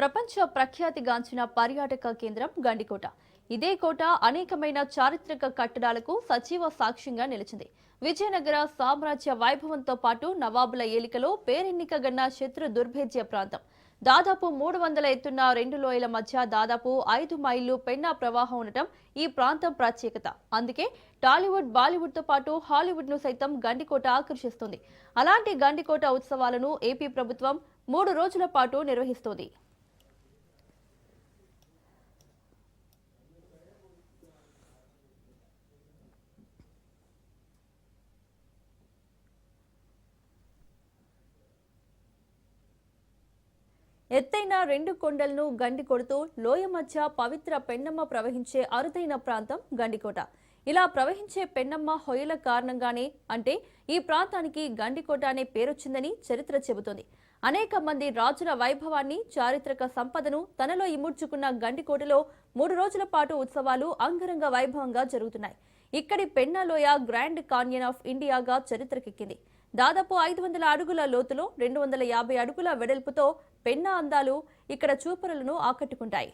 ప్రపంచ ప్రఖ్యాతిగాంచిన పర్యాటక కేంద్రం గండికోట. ఇదే కోట అనేకమైన చారిత్రక కట్టడాలకు సజీవ సాక్ష్యంగా నిలిచింది. విజయనగర సామ్రాజ్య వైభవంతో పాటు నవాబుల ఏలికలో పేరెన్నికగన్న శత్రు దుర్భేద్య ప్రాంతం. దాదాపు 300 ఎత్తున్న రెండు లోయల మధ్య దాదాపు 5 మైళ్లు పెన్నా ప్రవాహం ఉండటం ఈ ప్రాంతం ప్రత్యేకత. అందుకే టాలీవుడ్, బాలీవుడ్ తో పాటు హాలీవుడ్ ను సైతం గండికోట ఆకర్షిస్తుంది. అలాంటి గండికోట ఉత్సవాలను ఏపీ ప్రభుత్వం 3 రోజుల పాటు నిర్వహిస్తోంది. ఎత్తైన రెండు కొండలను గండి కొడుతూ లోయ మధ్య పవిత్ర పెన్నమ్మ ప్రవహించే అరుదైన ప్రాంతం గండికోట. ఇలా ప్రవహించే పెన్నమ్మ హొయల కారణంగానే అంటే ఈ ప్రాంతానికి గండికోట అనే పేరొచ్చిందని చరిత్ర చెబుతోంది. అనేక మంది రాజుల వైభవాన్ని, చారిత్రక సంపదను తనలో ఇముడ్చుకున్న గండికోటలో 3 రోజుల పాటు ఉత్సవాలు అంగరంగ వైభవంగా జరుగుతున్నాయి. ఇక్కడి పెన్నాలోయ గ్రాండ్ కాన్యన్ ఆఫ్ ఇండియాగా చరిత్రకెక్కింది. దాదాపు 500 అడుగుల లోతులో 250 అడుగుల వెడల్పుతో పెన్నా అందాలు ఇక్కడ చూపరులను ఆకట్టుకుంటాయి.